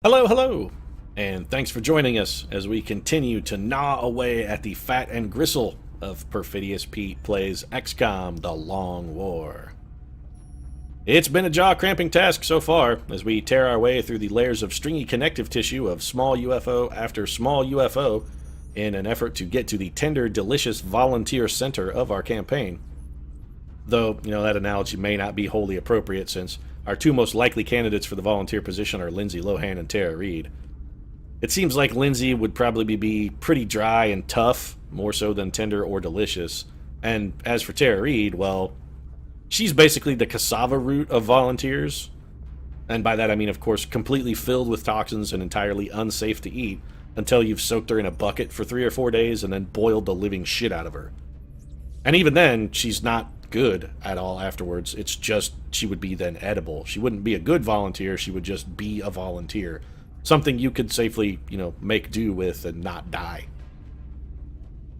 Hello, hello, and thanks for joining us as we continue to gnaw away at the fat and gristle of Perfidious Pete Plays XCOM The Long War. It's been a jaw-cramping task so far as we tear our way through the layers of stringy connective tissue of small UFO after small UFO in an effort to get to the tender, delicious volunteer center of our campaign. Though, that analogy may not be wholly appropriate since our two most likely candidates for the volunteer position are Lindsay Lohan and Tara Reid. It seems like Lindsay would probably be pretty dry and tough, more so than tender or delicious. And as for Tara Reid, well, she's basically the cassava root of volunteers. And by that I mean, of course, completely filled with toxins and entirely unsafe to eat until you've soaked her in a bucket for 3 or 4 days and then boiled the living shit out of her. And even then, she's not good at all afterwards. It's just she would be then edible. She wouldn't be a good volunteer, she would just be a volunteer. Something you could safely, make do with and not die.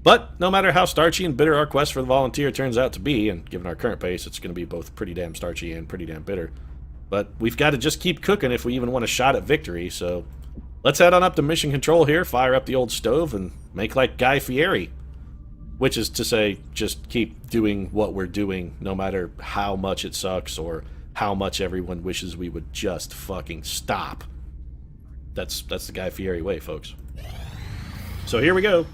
But no matter how starchy and bitter our quest for the volunteer turns out to be, and given our current pace, it's going to be both pretty damn starchy and pretty damn bitter. But we've got to just keep cooking if we even want a shot at victory, so let's head on up to mission control here, fire up the old stove, and make like Guy Fieri. Which is to say, just keep doing what we're doing, no matter how much it sucks or how much everyone wishes we would just fucking stop. That's the Guy Fieri way, folks. So here we go.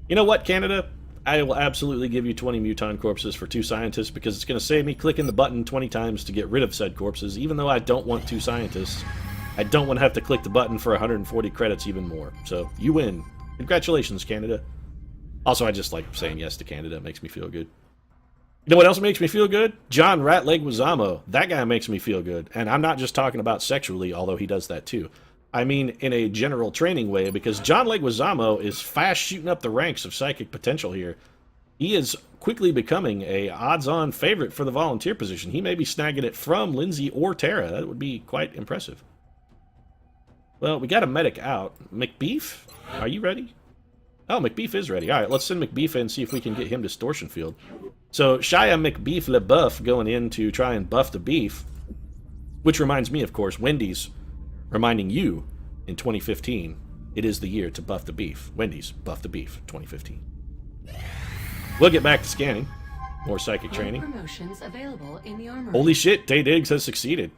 You know what, Canada? I will absolutely give you 20 muton corpses for 2 scientists because it's going to save me clicking the button 20 times to get rid of said corpses, even though I don't want 2 scientists. I don't want to have to click the button for 140 credits even more. So, you win. Congratulations, Canada. Also, I just like saying yes to Canada. It makes me feel good. You know what else makes me feel good? John Ratleg Wazamo. That guy makes me feel good. And I'm not just talking about sexually, although he does that too. I mean in a general training way, because John Leguizamo is fast shooting up the ranks of psychic potential here. He is quickly becoming a odds-on favorite for the volunteer position. He may be snagging it from Lindsay or Tara. That would be quite impressive. Well, we got a medic out. McBeef, are you ready? Oh, McBeef is ready. All right, let's send McBeef in and see if we can get him distortion field. So, Shia McBeef LeBuff going in to try and buff the beef. Which reminds me, of course, Wendy's reminding you in 2015, it is the year to buff the beef. Wendy's, buff the beef, 2015. We'll get back to scanning. More psychic training. Promotions available in the armory. Holy shit, Tay Diggs has succeeded.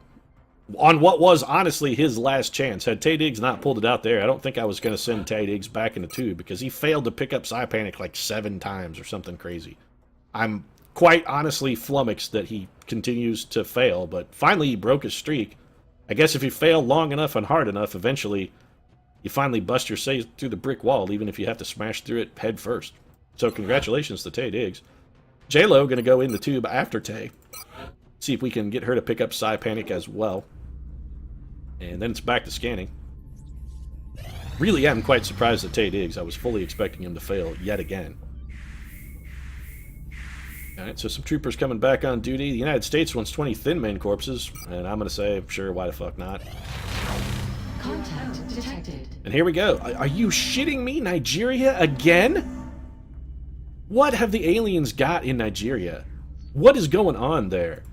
On what was honestly his last chance. Had Tay Diggs not pulled it out there, I don't think I was going to send Tay Diggs back in the tube because he failed to pick up Psy Panic like 7 times or something crazy. I'm quite honestly flummoxed that he continues to fail, but finally he broke his streak. I guess if you fail long enough and hard enough, eventually you finally bust your say through the brick wall, even if you have to smash through it head first. So congratulations to Tay Diggs. J-Lo going to go in the tube after Tay. See if we can get her to pick up Psy Panic as well. And then it's back to scanning. Really am quite surprised at Tay Diggs. I was fully expecting him to fail yet again. Alright, so some troopers coming back on duty. The United States wants 20 Thin Men corpses, and I'm going to say, sure, why the fuck not. Contact detected. And here we go. Are you shitting me? Nigeria again? What have the aliens got in Nigeria? What is going on there?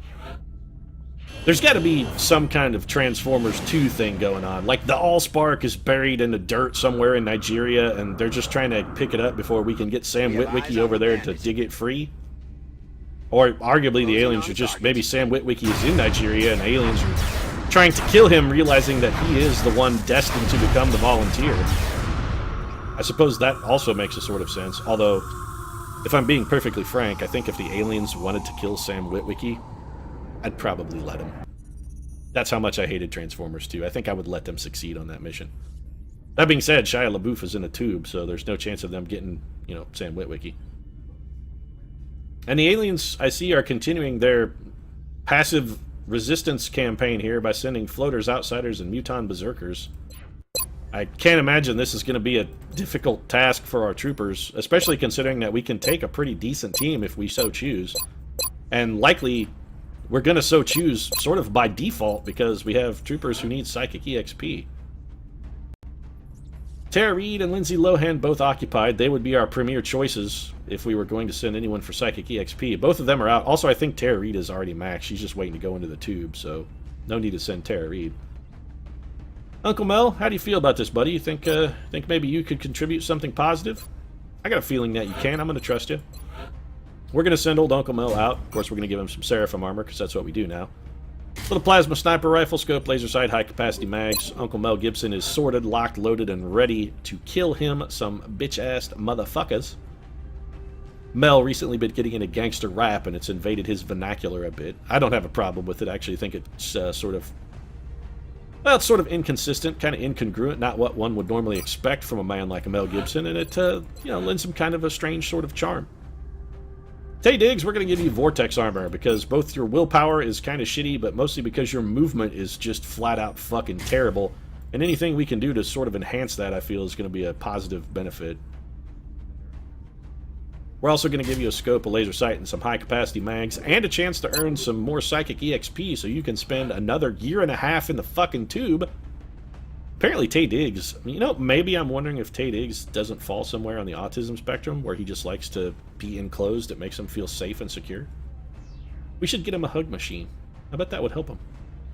There's got to be some kind of Transformers 2 thing going on. Like the Allspark is buried in the dirt somewhere in Nigeria, and they're just trying to pick it up before we can get Sam Witwicky over there to dig it free. Or arguably the aliens are just, maybe Sam Witwicky is in Nigeria and aliens are trying to kill him, realizing that he is the one destined to become the volunteer. I suppose that also makes a sort of sense, although, if I'm being perfectly frank, I think if the aliens wanted to kill Sam Witwicky, I'd probably let him. That's how much I hated Transformers 2. I think I would let them succeed on that mission. That being said, Shia LaBeouf is in a tube, so there's no chance of them getting, Sam Witwicky. And the aliens, I see, are continuing their passive resistance campaign here by sending floaters, outsiders, and muton berserkers. I can't imagine this is going to be a difficult task for our troopers, especially considering that we can take a pretty decent team if we so choose. And likely, we're going to so choose sort of by default because we have troopers who need Psychic EXP. Tara Reid and Lindsay Lohan both occupied. They would be our premier choices if we were going to send anyone for Psychic EXP. Both of them are out. Also, I think Tara Reid is already maxed. She's just waiting to go into the tube, so no need to send Tara Reid. Uncle Mel, how do you feel about this, buddy? You think maybe you could contribute something positive? I got a feeling that you can. I'm going to trust you. We're going to send old Uncle Mel out. Of course, we're going to give him some Seraphim armor, because that's what we do now. Little plasma sniper rifle, scope, laser sight, high-capacity mags. Uncle Mel Gibson is sorted, locked, loaded, and ready to kill him some bitch-ass motherfuckers. Mel recently been getting into gangster rap, and it's invaded his vernacular a bit. I don't have a problem with it. I actually think it's sort of... Well, it's sort of inconsistent, kind of incongruent, not what one would normally expect from a man like Mel Gibson, and it, lends him kind of a strange sort of charm. Tay Diggs, we're going to give you Vortex armor, because both your willpower is kind of shitty, but mostly because your movement is just flat-out fucking terrible, and anything we can do to sort of enhance that, I feel, is going to be a positive benefit. We're also going to give you a scope, a laser sight, and some high-capacity mags, and a chance to earn some more psychic EXP so you can spend another year and a half in the fucking tube. Apparently Tay Diggs, maybe I'm wondering if Tay Diggs doesn't fall somewhere on the autism spectrum where he just likes to be enclosed. It makes him feel safe and secure. We should get him a hug machine. I bet that would help him.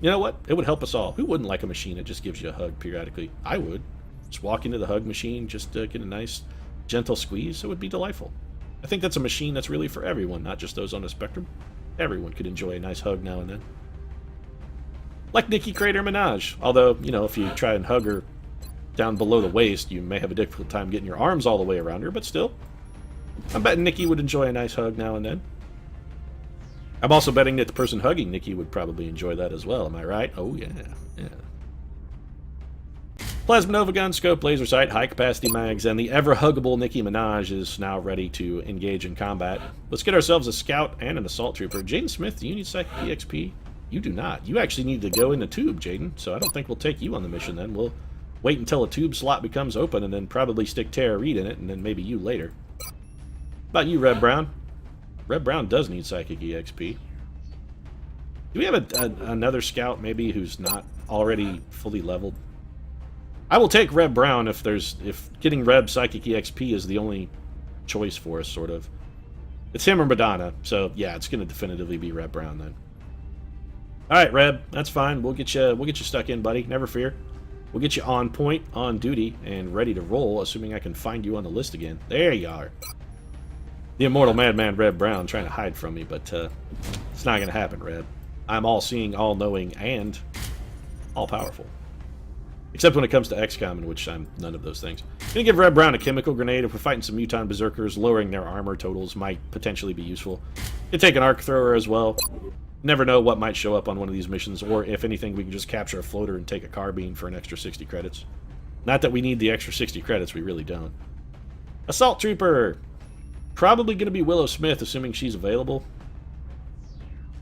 You know what? It would help us all. Who wouldn't like a machine that just gives you a hug periodically? I would. Just walk into the hug machine, just get a nice, gentle squeeze. It would be delightful. I think that's a machine that's really for everyone, not just those on the spectrum. Everyone could enjoy a nice hug now and then. Like Nikki Crater Minaj. Although, if you try and hug her down below the waist, you may have a difficult time getting your arms all the way around her, but still. I'm betting Nikki would enjoy a nice hug now and then. I'm also betting that the person hugging Nikki would probably enjoy that as well, am I right? Oh, yeah. Plasma Nova gun, scope, laser sight, high-capacity mags, and the ever-huggable Nicki Minaj is now ready to engage in combat. Let's get ourselves a scout and an assault trooper. Jaden Smith, do you need psychic EXP? You do not. You actually need to go in the tube, Jaden, so I don't think we'll take you on the mission then. We'll wait until a tube slot becomes open and then probably stick Tara Reid in it, and then maybe you later. About you, Red Brown? Red Brown does need psychic EXP. Do we have another scout, maybe, who's not already fully leveled? I will take Reb Brown if getting Reb Psychic EXP is the only choice for us, sort of. It's him or Madonna, so yeah, it's going to definitively be Reb Brown then. All right, Reb, that's fine. We'll get you stuck in, buddy. Never fear. We'll get you on point, on duty, and ready to roll, assuming I can find you on the list again. There you are. The immortal madman Reb Brown trying to hide from me, but it's not going to happen, Reb. I'm all-seeing, all-knowing, and all-powerful. Except when it comes to XCOM, in which I'm none of those things. Gonna give Red Brown a chemical grenade. If we're fighting some Muton Berserkers, lowering their armor totals might potentially be useful. Could take an arc thrower as well. Never know what might show up on one of these missions, or if anything, we can just capture a floater and take a carbine for an extra 60 credits. Not that we need the extra 60 credits, we really don't. Assault Trooper! Probably gonna be Willow Smith, assuming she's available.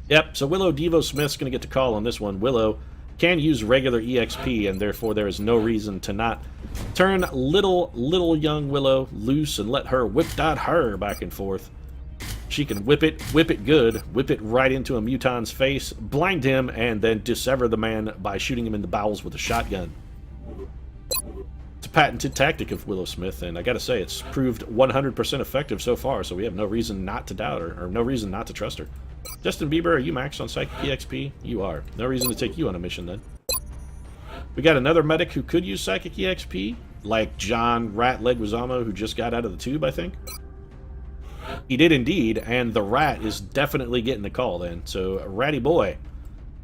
Yep, so Willow Devo Smith's gonna get the call on this one. Willow can use regular EXP, and therefore there is no reason to not turn little young Willow loose and let her whip that her back and forth. She can whip it good, whip it right into a Muton's face, blind him, and then dissever the man by shooting him in the bowels with a shotgun. It's a patented tactic of Willow Smith, and I gotta say, it's proved 100% effective so far, so we have no reason not to doubt her, or no reason not to trust her. Justin Bieber, are you maxed on Psychic EXP? You are. No reason to take you on a mission, then. We got another medic who could use Psychic EXP, like John Rat Leguizamo, who just got out of the tube, I think. He did indeed, and the Rat is definitely getting the call, then. So, Ratty boy,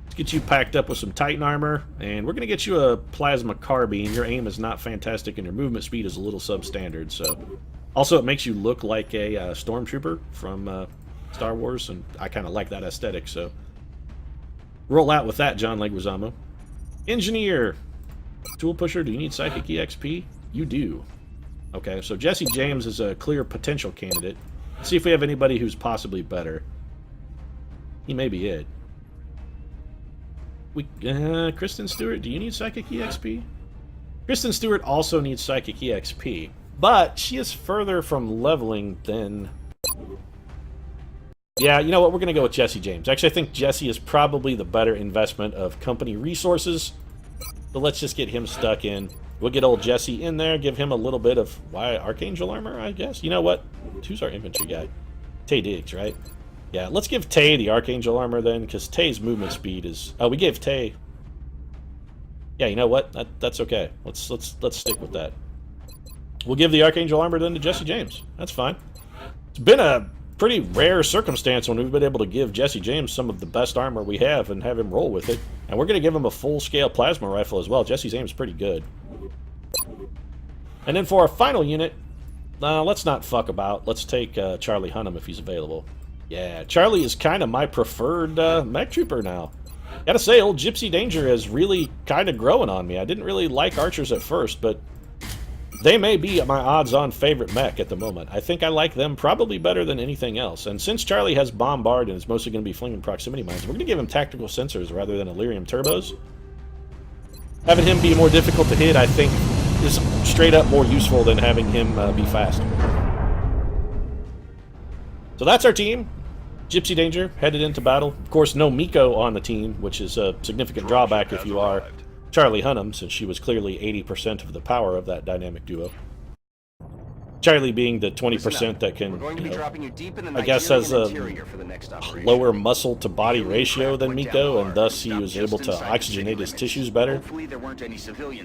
let's get you packed up with some Titan armor, and we're going to get you a Plasma Carbine. Your aim is not fantastic, and your movement speed is a little substandard, so... Also, it makes you look like a Stormtrooper from... Star Wars, and I kind of like that aesthetic, so roll out with that, John Leguizamo. Engineer! Tool Pusher, do you need Psychic EXP? You do. Okay, so Jesse James is a clear potential candidate. Let's see if we have anybody who's possibly better. He may be it. Kristen Stewart, do you need Psychic EXP? Kristen Stewart also needs Psychic EXP, but she is further from leveling than... Yeah, you know what? We're going to go with Jesse James. Actually, I think Jesse is probably the better investment of company resources. So let's just get him stuck in. We'll get old Jesse in there, give him a little bit of Archangel armor, I guess. You know what? Who's our infantry guy? Tay Diggs, right? Yeah, let's give Tay the Archangel armor then, because Tay's movement speed is... Oh, we gave Tay... Yeah, you know what? That's okay. Let's stick with that. We'll give the Archangel armor then to Jesse James. That's fine. It's been a pretty rare circumstance when we've been able to give Jesse James some of the best armor we have and have him roll with it. And we're going to give him a full-scale plasma rifle as well. Jesse James is pretty good. And then for our final unit, let's not fuck about. Let's take Charlie Hunnam if he's available. Yeah, Charlie is kind of my preferred mech trooper now. Gotta say, old Gypsy Danger is really kind of growing on me. I didn't really like archers at first, but they may be my odds-on favorite mech at the moment. I think I like them probably better than anything else. And since Charlie has Bombard and is mostly going to be flinging proximity mines, we're going to give him tactical sensors rather than Illyrium turbos. Having him be more difficult to hit, I think, is straight up more useful than having him be fast. So that's our team. Gypsy Danger headed into battle. Of course, no Miko on the team, which is a significant drawback if you are Charlie Hunnam, since she was clearly 80% of the power of that dynamic duo. Charlie being the 20% that can, I guess, has a lower muscle to body ratio than Miko, and thus he was able to oxygenate his tissues better.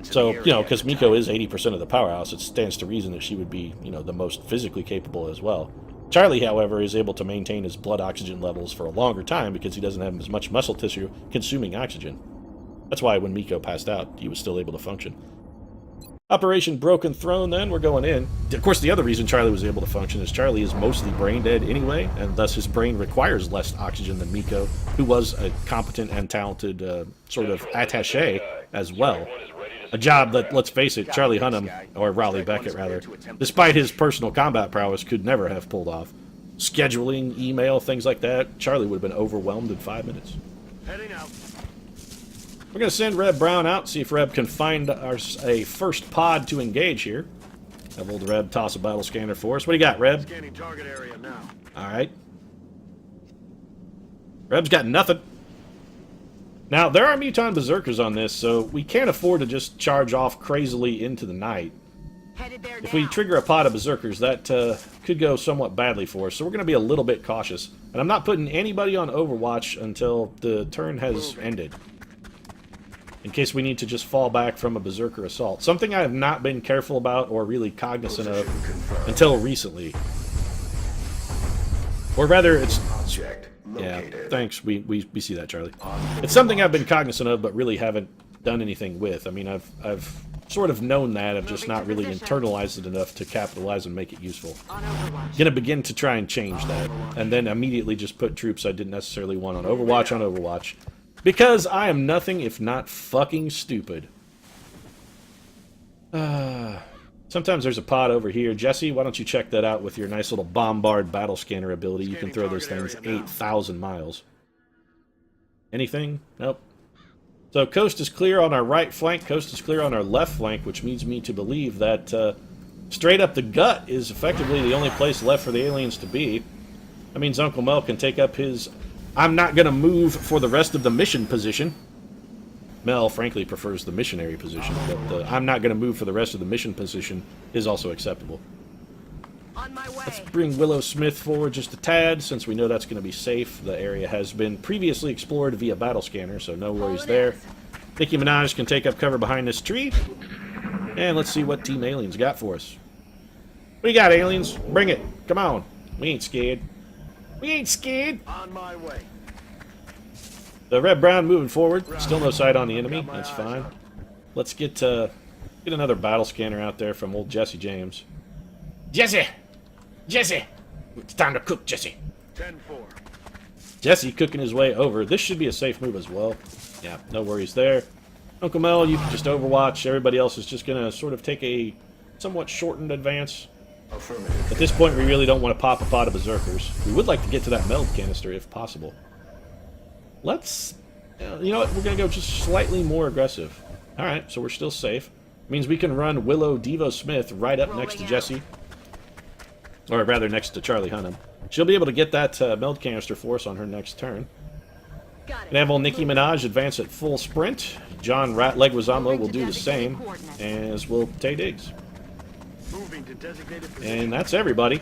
So, because Miko is 80% of the powerhouse, it stands to reason that she would be, the most physically capable as well. Charlie, however, is able to maintain his blood oxygen levels for a longer time because he doesn't have as much muscle tissue consuming oxygen. That's why when Miko passed out, he was still able to function. Operation Broken Throne, then, we're going in. Of course, the other reason Charlie was able to function is Charlie is mostly brain dead anyway, and thus his brain requires less oxygen than Miko, who was a competent and talented sort of attaché as well. A job that, let's face it, Charlie Hunnam, or Raleigh Beckett rather, despite his personal combat prowess, could never have pulled off. Scheduling, email, things like that, Charlie would have been overwhelmed in 5 minutes. Heading out. We're going to send Reb Brown out, see if Reb can find a first pod to engage here. Have old Reb toss a battle scanner for us. What do you got, Reb? Scanning target area now. Alright. Reb's got nothing. Now, there are Muton Berserkers on this, so we can't afford to just charge off crazily into the night. If we trigger a pod of Berserkers, that could go somewhat badly for us, so we're going to be a little bit cautious. And I'm not putting anybody on Overwatch until the turn has ended, in case we need to just fall back from a Berserker assault. Something I have not been careful about or really cognizant of until recently. Or rather, it's... Yeah, thanks. We see that, Charlie. It's something I've been cognizant of, but really haven't done anything with. I mean, I've sort of known that. I've just not really internalized it enough to capitalize and make it useful. Gonna begin to try and change that, and then immediately just put troops I didn't necessarily want on Overwatch. Because I am nothing if not fucking stupid. Sometimes there's a pod over here. Jesse, why don't you check that out with your nice little Bombard battle scanner ability. You can throw those things 8,000 miles. Anything? Nope. So coast is clear on our right flank, coast is clear on our left flank, which leads me to believe that straight up the gut is effectively the only place left for the aliens to be. That means Uncle Mel can take up his I'm not going to move for the rest of the mission position. Mel, frankly, prefers the missionary position, but I'm not going to move for the rest of the mission position is also acceptable. On my way. Let's bring Willow Smith forward just a tad, since we know that's going to be safe. The area has been previously explored via battle scanner, so no worries there. Nicki Minaj can take up cover behind this tree. And let's see what Team Aliens got for us. What do you got, aliens? Bring it. Come on. We ain't scared. We ain't scared. On my way. The Red Brown moving forward. Still no sight on the enemy. That's fine. Let's get another battle scanner out there from old Jesse James. Jesse! Jesse! It's time to cook, Jesse. 10-4. Jesse cooking his way over. This should be a safe move as well. Yeah, no worries there. Uncle Mel, you can just overwatch. Everybody else is just going to sort of take a somewhat shortened advance. At this point, we really don't want to pop a pot of Berserkers. We would like to get to that meld canister if possible. Let's... you know what? We're going to go just slightly more aggressive. Alright, so we're still safe. Means we can run Willow Devo Smith right up next to Jesse. Or rather, next to Charlie Hunnam. She'll be able to get that meld canister for us on her next turn. And have old Nicki Minaj advance at full sprint. John Leguizamo will do the same, as will Tay Diggs. And that's everybody.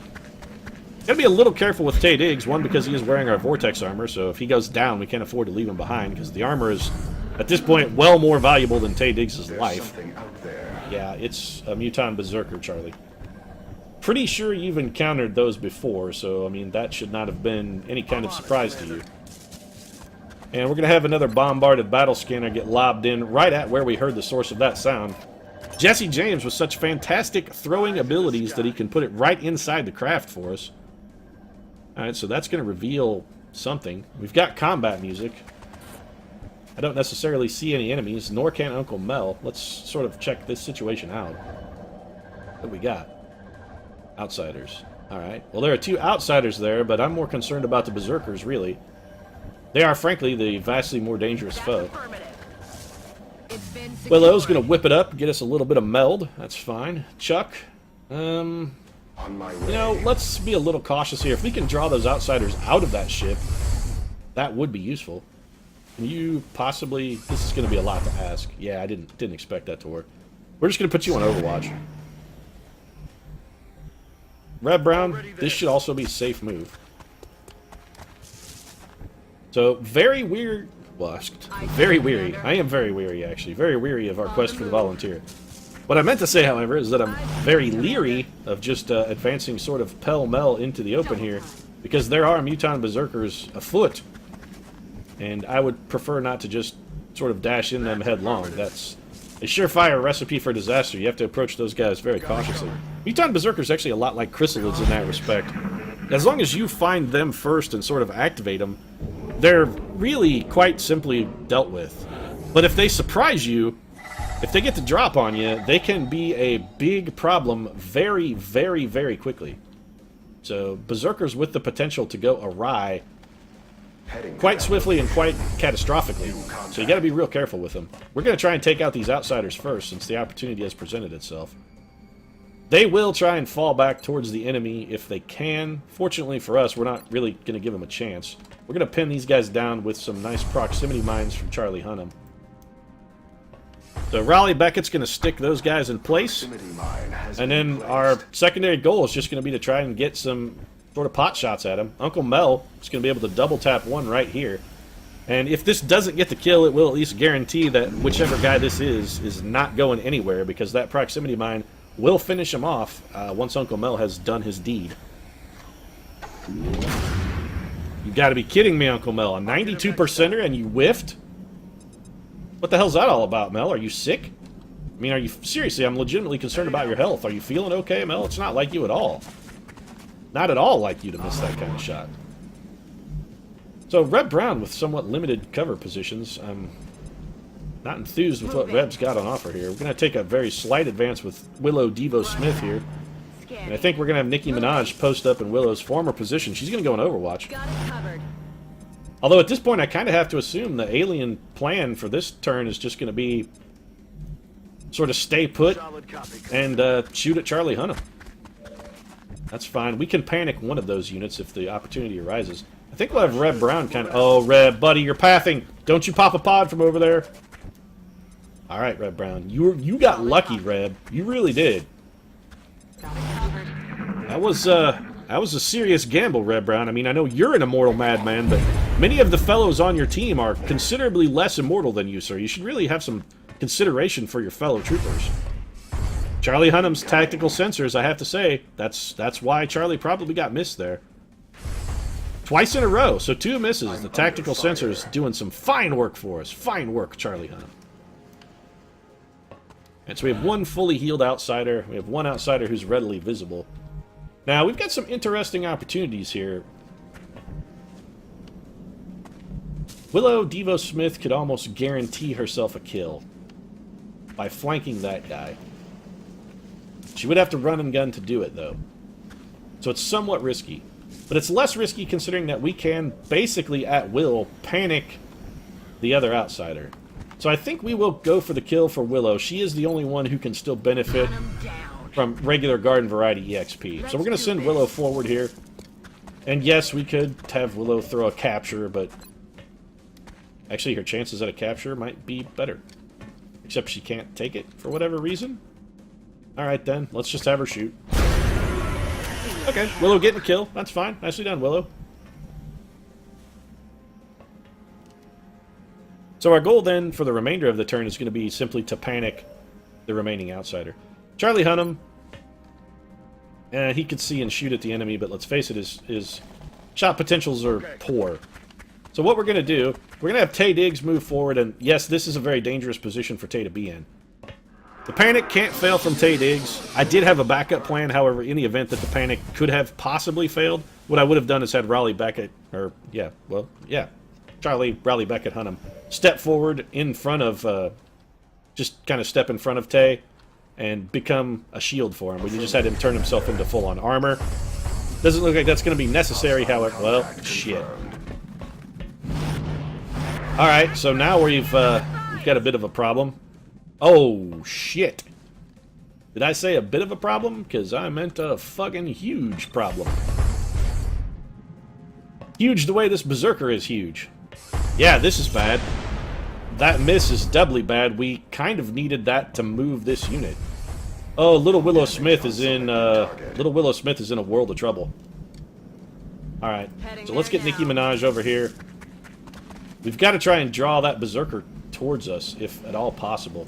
Gotta be a little careful with Tay Diggs, one, because he is wearing our Vortex armor, so if he goes down, we can't afford to leave him behind, because the armor is At this point, well more valuable than Tay Diggs' life. Something out there. Yeah, it's a Muton Berserker, Charlie. Pretty sure you've encountered those before, so, I mean, that should not have been any kind of surprise to you. And we're going to have another bombarded battle scanner get lobbed in right at where we heard the source of that sound. Jesse James with such fantastic throwing abilities that he can put it right inside the craft for us. Alright, so that's going to reveal something. We've got combat music. I don't necessarily see any enemies, nor can Uncle Mel. Let's sort of check this situation out. What do we got? Outsiders. Alright. Well, there are 2 outsiders there, but I'm more concerned about the Berserkers, really. They are, frankly, the vastly more dangerous foe. Willow's going to whip it up, get us a little bit of meld. That's fine. Chuck, On my way. you know, let's be a little cautious here. If we can draw those outsiders out of that ship, that would be useful. Can you possibly... This is going to be a lot to ask. Yeah, I didn't expect that to work. We're just going to put you on Overwatch. Red Brown, this should also be a safe move. So, very weird... Well, very weary. I am very weary, actually. Very weary of our quest for the volunteer. What I meant to say, however, is that I'm very leery of just advancing sort of pell-mell into the open here, because there are Muton Berserkers afoot, and I would prefer not to just sort of dash in them headlong. That's a surefire recipe for disaster. You have to approach those guys very cautiously. Muton Berserkers actually a lot like chrysalids in that respect. As long as you find them first and sort of activate them, they're really quite simply dealt with. But if they surprise you, if they get the drop on you, they can be a big problem very, very, very quickly. So, Berserkers with the potential to go awry quite swiftly and quite catastrophically. So you gotta be real careful with them. We're gonna try and take out these outsiders first, since the opportunity has presented itself. They will try and fall back towards the enemy if they can. Fortunately for us, we're not really gonna give them a chance. We're going to pin these guys down with some nice proximity mines from Charlie Hunnam. So Raleigh Beckett's going to stick those guys in place. And then our secondary goal is just going to be to try and get some sort of pot shots at him. Uncle Mel is going to be able to double tap one right here. And if this doesn't get the kill, it will at least guarantee that whichever guy this is not going anywhere, because that proximity mine will finish him off once Uncle Mel has done his deed. You gotta be kidding me, Uncle Mel. A 92%er and you whiffed? What the hell's that all about, Mel? Are you sick? I mean, are you... Seriously, I'm legitimately concerned about your health. Are you feeling okay, Mel? It's not like you at all. Not at all like you to miss that kind of shot. So, Reb Brown with somewhat limited cover positions. I'm not enthused with what Reb's got on offer here. We're gonna take a very slight advance with Willow Devo Smith here. And I think we're going to have Nicki Minaj post up in Willow's former position. She's going to go in Overwatch. Got it covered. Although at this point I kind of have to assume the alien plan for this turn is just going to be sort of stay put and shoot at Charlie Hunnam. That's fine. We can panic one of those units if the opportunity arises. I think we'll have Reb Brown kind of... Oh, Reb, buddy, you're pathing. Don't you pop a pod from over there. All right, Reb Brown. You got lucky, Reb. You really did. That was a serious gamble, Red Brown. I mean, I know you're an immortal madman, but many of the fellows on your team are considerably less immortal than you, sir. You should really have some consideration for your fellow troopers. Charlie Hunnam's tactical sensors, I have to say, that's why Charlie probably got missed there. Twice in a row, so 2 misses. The tactical sensors doing some fine work for us. Fine work, Charlie Hunnam. And so we have 1 fully healed outsider. We have 1 outsider who's readily visible. Now, we've got some interesting opportunities here. Willow Devo Smith could almost guarantee herself a kill by flanking that guy. She would have to run and gun to do it, though. So it's somewhat risky. But it's less risky considering that we can, basically at will, panic the other outsider. So I think we will go for the kill for Willow. She is the only one who can still benefit from regular Garden Variety EXP. So we're going to send Willow forward here. And yes, we could have Willow throw a capture, but actually her chances at a capture might be better. Except she can't take it for whatever reason. Alright then, let's just have her shoot. Okay, Willow getting a kill. That's fine. Nicely done, Willow. So our goal then for the remainder of the turn is going to be simply to panic the remaining outsider. Charlie Hunnam, he could see and shoot at the enemy, but let's face it, his shot potentials are poor. So what we're going to do, we're going to have Tay Diggs move forward, and yes, this is a very dangerous position for Tay to be in. The panic can't fail from Tay Diggs. I did have a backup plan, however, in the event that the panic could have possibly failed, what I would have done is had Raleigh Beckett, Charlie Raleigh Beckett Hunnam step forward in front of, just kind of step in front of Tay and become a shield for him. We just had him turn himself into full-on armor. Doesn't look like that's going to be necessary, however. Well, shit. Alright, so now we've got a bit of a problem. Oh, shit. Did I say a bit of a problem? Because I meant a fucking huge problem. Huge the way this Berserker is huge. Yeah, this is bad. That miss is doubly bad. We kind of needed that to move this unit. Oh, Little Willow Smith is in a world of trouble. Alright, so let's get Nicki Minaj over here. We've got to try and draw that Berserker towards us, if at all possible.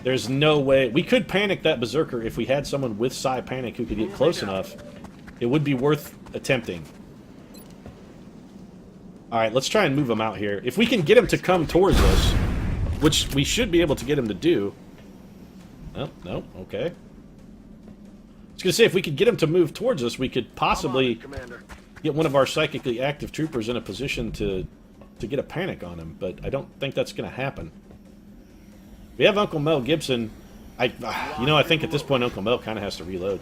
There's no way... We could panic that Berserker if we had someone with Psi Panic who could get close enough. It would be worth attempting. Alright, let's try and move him out here. If we can get him to come towards us, which we should be able to get him to do... Oh, no, okay. I was going to say, if we could get him to move towards us, we could possibly get one of our psychically active troopers in a position to get a panic on him, but I don't think that's going to happen. We have Uncle Mel Gibson. I think at this point Uncle Mel kind of has to reload.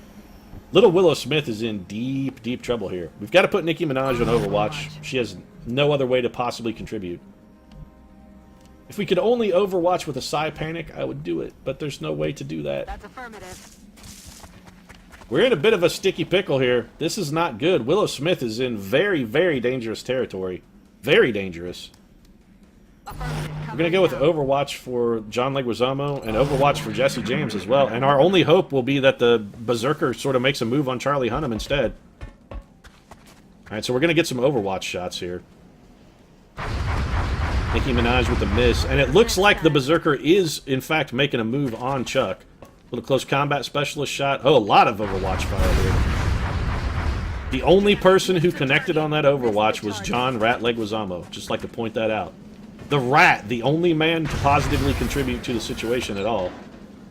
Little Willow Smith is in deep, deep trouble here. We've got to put Nicki Minaj on Overwatch. She has no other way to possibly contribute. If we could only Overwatch with a Psi Panic, I would do it, but there's no way to do that. That's affirmative. We're in a bit of a sticky pickle here. This is not good. Willow Smith is in very, very dangerous territory. Very dangerous. We're going to go with Overwatch for John Leguizamo and Overwatch for Jesse James as well. And our only hope will be that the Berserker sort of makes a move on Charlie Hunnam instead. Alright, so we're going to get some Overwatch shots here. Nicki Minaj with the miss. And it looks like the Berserker is, in fact, making a move on Chuck. Little close combat specialist shot. Oh, a lot of Overwatch fire here. The only person who connected on that Overwatch was John Rat Leguizamo. Just like to point that out. The Rat, the only man to positively contribute to the situation at all.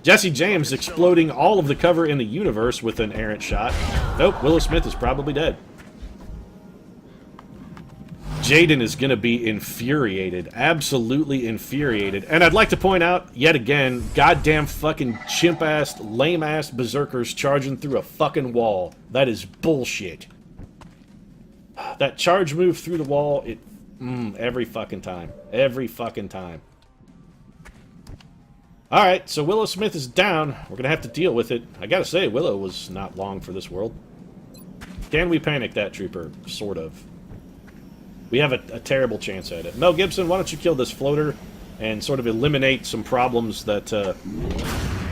Jesse James exploding all of the cover in the universe with an errant shot. Nope, Willow Smith is probably dead. Jaden is going to be infuriated. Absolutely infuriated. And I'd like to point out, yet again, goddamn fucking chimp-ass, lame-ass berserkers charging through a fucking wall. That is bullshit. That charge move through the wall, every fucking time. Every fucking time. Alright, so Willow Smith is down. We're going to have to deal with it. I gotta say, Willow was not long for this world. Can we panic that trooper? Sort of. We have a terrible chance at it. Mel Gibson, why don't you kill this floater and sort of eliminate some problems that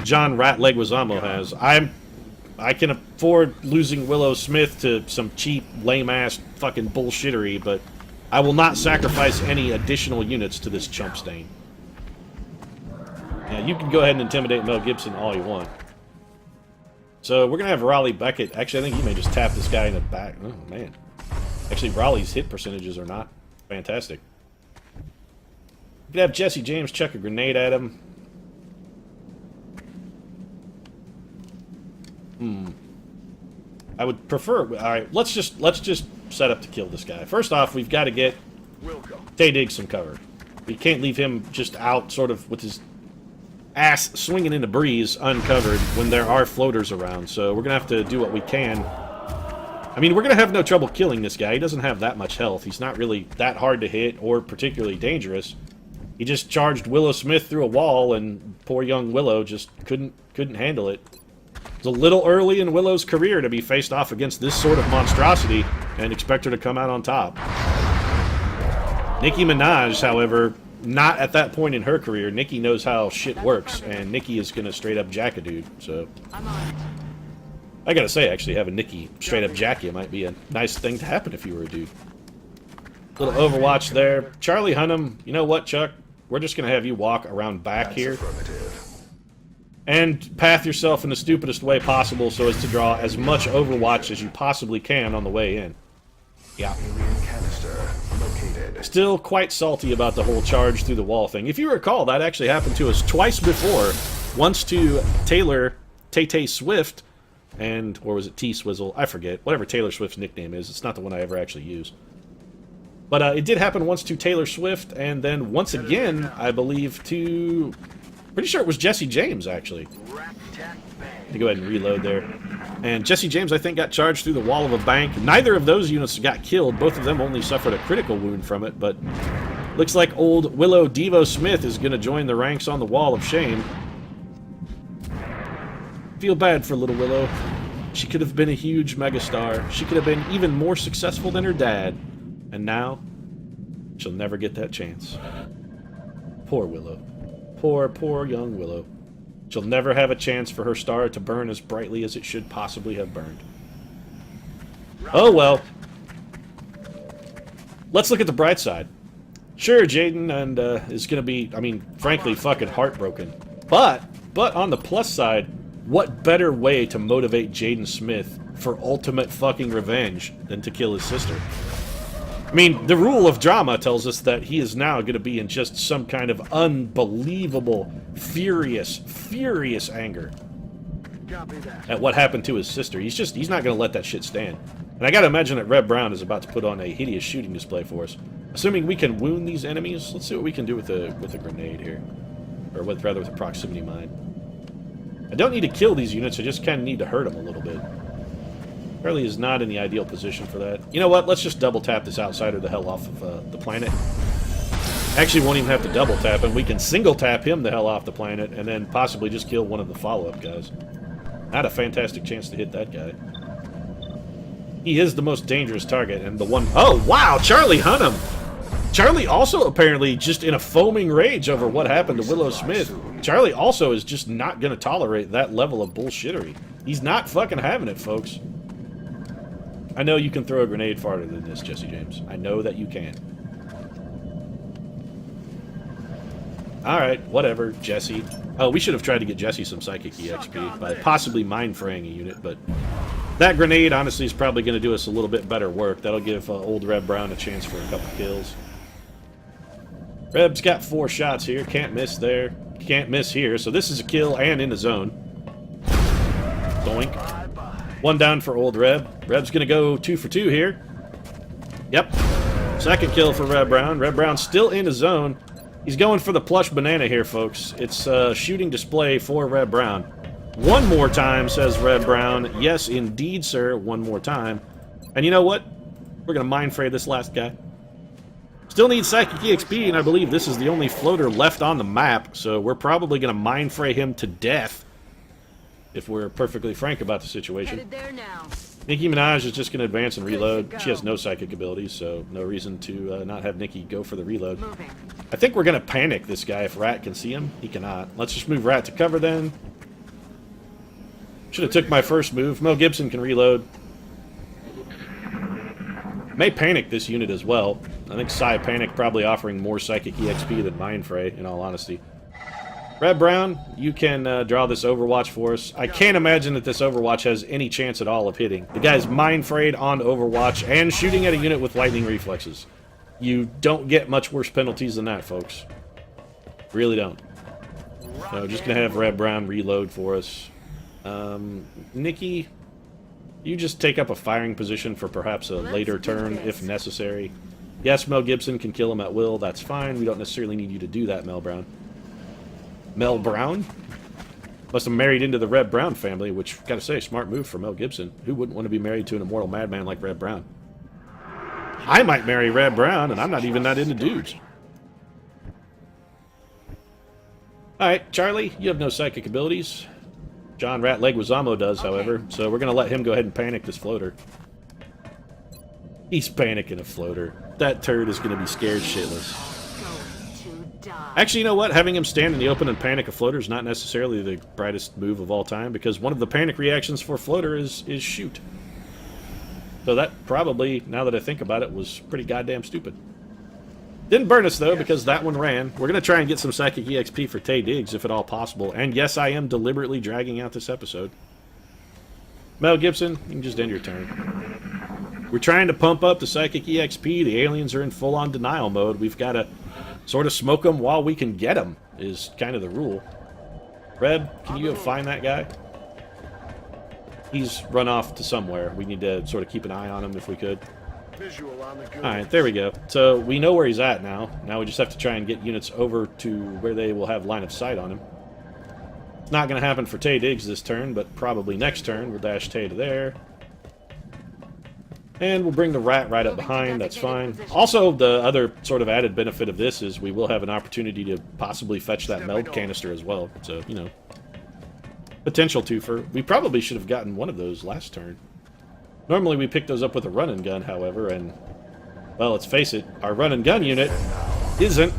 John Rat Leguizamo has. I can afford losing Willow Smith to some cheap, lame-ass fucking bullshittery, but I will not sacrifice any additional units to this chump stain. Yeah, you can go ahead and intimidate Mel Gibson all you want. So we're going to have Raleigh Beckett. Actually, I think he may just tap this guy in the back. Oh, man. Actually, Raleigh's hit percentages are not fantastic. We could have Jesse James chuck a grenade at him. I would prefer... Alright, let's just set up to kill this guy. First off, we've got to get Tay Diggs some cover. We can't leave him just out sort of with his ass swinging in the breeze uncovered when there are floaters around. So we're going to have to do what we can. I mean, we're going to have no trouble killing this guy. He doesn't have that much health. He's not really that hard to hit or particularly dangerous. He just charged Willow Smith through a wall, and poor young Willow just couldn't handle it. It's a little early in Willow's career to be faced off against this sort of monstrosity and expect her to come out on top. Nicki Minaj, however, not at that point in her career. Nicki knows how shit works, and Nicki is going to straight up jack a dude, so... I gotta say, actually, having Nicki straight up jack you might be a nice thing to happen if you were a dude. Little Overwatch there. Charlie Hunnam, you know what, Chuck? we're just going to have you walk around back That's here affirmative. and path yourself in the stupidest way possible so as to draw as much Overwatch as you possibly can on the way in. Yeah. Alien canister located. Still quite salty about the whole charge through the wall thing. If you recall, that actually happened to us twice before. Once to Taylor Tay Swift, or was it T-Swizzle? I forget. Whatever Taylor Swift's nickname is. It's not the one I ever actually use. But it did happen once to Taylor Swift, and then once again, I believe, to... Pretty sure it was Jesse James, actually. Let me go ahead and reload there. And Jesse James, I think, got charged through the wall of a bank. Neither of those units got killed. Both of them only suffered a critical wound from it, but looks like old Willow Devo Smith is going to join the ranks on the Wall of Shame. Feel bad for little Willow. She could have been a huge megastar. She could have been even more successful than her dad. And now, she'll never get that chance. Poor Willow. Poor, poor young Willow. She'll never have a chance for her star to burn as brightly as it should possibly have burned. Oh well. Let's look at the bright side. Sure, Jaden and is going to be, I mean, frankly, fucking heartbroken. But on the plus side, what better way to motivate Jaden Smith for ultimate fucking revenge than to kill his sister? I mean, the rule of drama tells us that he is now going to be in just some kind of unbelievable, furious anger Copy that. at what happened to his sister. He's not going to let that shit stand. And I got to imagine that Red Brown is about to put on a hideous shooting display for us. Assuming we can wound these enemies, let's see what we can do with a grenade here. Or rather with a proximity mine. I don't need to kill these units, I just kind of need to hurt them a little bit. Charlie is not in the ideal position for that. You know what? Let's just double tap this outsider the hell off of the planet. Actually, won't even have to double tap him. We can single tap him the hell off the planet, and then possibly just kill one of the follow-up guys. Not a fantastic chance to hit that guy. He is the most dangerous target, and the one... Oh, wow! Charlie Hunnam! Charlie also apparently just in a foaming rage over what happened to Willow Smith. Charlie also is just not going to tolerate that level of bullshittery. He's not fucking having it, folks. I know you can throw a grenade farther than this, Jesse James. I know that you can. Alright, whatever, Jesse. Oh, we should have tried to get Jesse some Psychic EXP by possibly mind-fraying a unit, but that grenade, honestly, is probably going to do us a little bit better work. That'll give old Red Brown a chance for a couple kills. Reb's got 4 shots here. Can't miss there. Can't miss here. So this is a kill and in the zone. Doink. 1 down for old Reb. Reb's going to go 2 for 2 here. Yep. Second kill for Red Brown. Red Brown's still in the zone. He's going for the plush banana here, folks. It's a shooting display for Red Brown. 1 more time, says Red Brown. Yes, indeed, sir. 1 more time. And you know what? We're going to mind fray this last guy. Still need Psychic EXP, and I believe this is the only floater left on the map, so we're probably going to mind fray him to death. If we're perfectly frank about the situation. Headed there now. Nicki Minaj is just going to advance and reload. She has no psychic abilities, so no reason to not have Nicki go for the reload. Moving. I think we're going to panic this guy if Rat can see him. He cannot. Let's just move Rat to cover then. Should have took my first move. Mel Gibson can reload. May panic this unit as well. I think Psy Panic probably offering more Psychic EXP than Mind Fray, in all honesty. Red Brown, you can draw this Overwatch for us. I can't imagine that this Overwatch has any chance at all of hitting. The guy's Mind Frayed on Overwatch and shooting at a unit with lightning reflexes. You don't get much worse penalties than that, folks. Really don't. So just going to have Red Brown reload for us. Nikki, you just take up a firing position for perhaps a later turn if necessary. Yes, Mel Gibson can kill him at will. That's fine. We don't necessarily need you to do that, Mel Brown. Mel Brown? Must have married into the Red Brown family, which, gotta say, smart move for Mel Gibson. Who wouldn't want to be married to an immortal madman like Red Brown? I might marry Red Brown, and I'm not even that into dudes. Alright, Charlie, you have no psychic abilities. John Rat Leguizamo does, however, so we're going to let him go ahead and panic this floater. He's panicking a floater. That turd is going to be scared shitless. Actually, you know what? Having him stand in the open and panic a floater is not necessarily the brightest move of all time, because one of the panic reactions for floater is shoot. So that probably, now that I think about it, was pretty goddamn stupid. Didn't burn us, though, because that one ran. We're going to try and get some Psychic EXP for Tay Diggs, if at all possible. And yes, I am deliberately dragging out this episode. Mel Gibson, you can just end your turn. We're trying to pump up the Psychic EXP. The aliens are in full-on denial mode. We've got to sort of smoke them while we can get them, is kind of the rule. Reb, can you go find that guy? He's run off to somewhere. We need to sort of keep an eye on him if we could. Visual on the good. Alright, there we go. So we know where he's at now. Now we just have to try and get units over to where they will have line of sight on him. It's not going to happen for Tay Diggs this turn, but probably next turn. We'll dash Tay to there. And we'll bring the rat right up behind. That's fine. Also, the other sort of added benefit of this is we will have an opportunity to possibly fetch that meld canister as well. So, you know, potential twofer. We probably should have gotten one of those last turn. Normally we pick those up with a run and gun, however, and, well, let's face it, our run and gun unit isn't.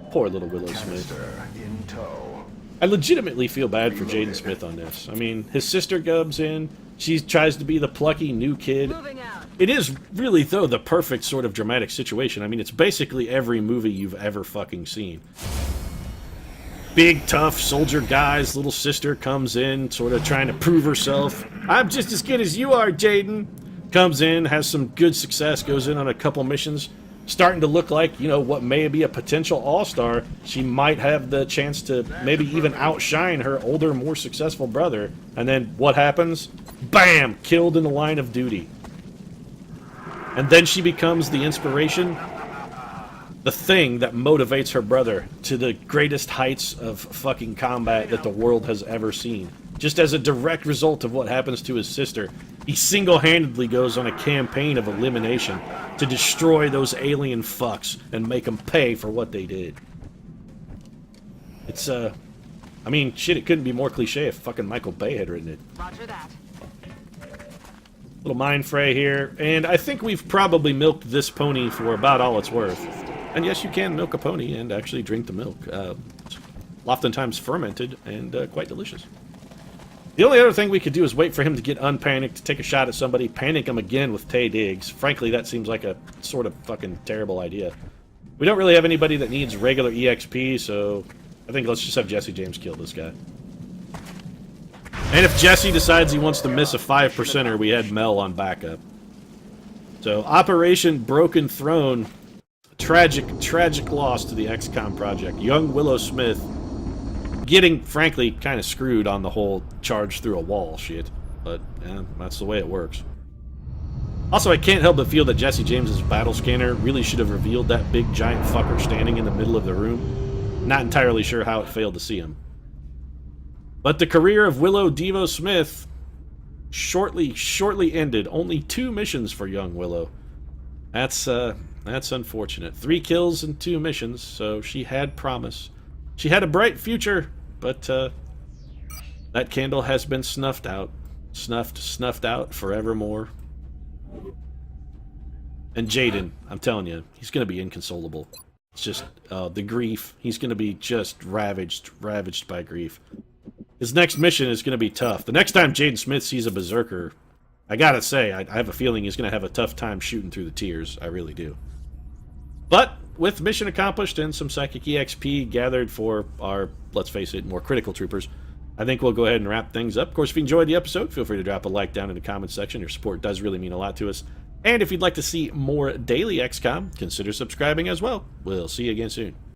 Poor little Willow Smith. Canister in tow. I legitimately feel bad for Jaden Smith on this. I mean, his sister comes in, she tries to be the plucky new kid. Moving out. It is really, though, the perfect sort of dramatic situation. I mean, it's basically every movie you've ever fucking seen. Big, tough soldier guy's little sister comes in, sort of trying to prove herself. I'm just as good as you are, Jaden. Comes in, has some good success, goes in on a couple missions. Starting to look like, you know, what may be a potential all-star. She might have the chance to maybe even outshine her older, more successful brother. And then what happens? Bam! Killed in the line of duty. And then she becomes the inspiration, the thing that motivates her brother to the greatest heights of fucking combat that the world has ever seen. Just as a direct result of what happens to his sister, he single-handedly goes on a campaign of elimination to destroy those alien fucks and make them pay for what they did. It's, I mean, shit, it couldn't be more cliche if fucking Michael Bay had written it. Roger that. Little mind fray here, and I think we've probably milked this pony for about all it's worth. And yes, you can milk a pony and actually drink the milk. It's oftentimes fermented and quite delicious. The only other thing we could do is wait for him to get unpanicked, take a shot at somebody, panic him again with Tay Diggs. Frankly, that seems like a sort of fucking terrible idea. We don't really have anybody that needs regular EXP, so I think let's just have Jesse James kill this guy. And if Jesse decides he wants to miss a 5%er, we had Mel on backup. So, Operation Broken Throne. Tragic, tragic loss to the XCOM project. Young Willow Smith getting, frankly, kind of screwed on the whole charge through a wall shit. But, yeah, that's the way it works. Also, I can't help but feel that Jesse James's battle scanner really should have revealed that big giant fucker standing in the middle of the room. Not entirely sure how it failed to see him. But the career of Willow Devo Smith shortly ended. Only 2 missions for young Willow. That's unfortunate. 3 kills and 2 missions, so she had promise. She had a bright future, but that candle has been snuffed out. Snuffed out forevermore. And Jaden, I'm telling you, he's going to be inconsolable. It's just the grief. He's going to be just ravaged by grief. His next mission is going to be tough. The next time Jaden Smith sees a berserker, I gotta say, I have a feeling he's going to have a tough time shooting through the tears. I really do. But with mission accomplished and some Psychic EXP gathered for our, let's face it, more critical troopers, I think we'll go ahead and wrap things up. Of course, if you enjoyed the episode, feel free to drop a like down in the comments section. Your support does really mean a lot to us. And if you'd like to see more daily XCOM, consider subscribing as well. We'll see you again soon.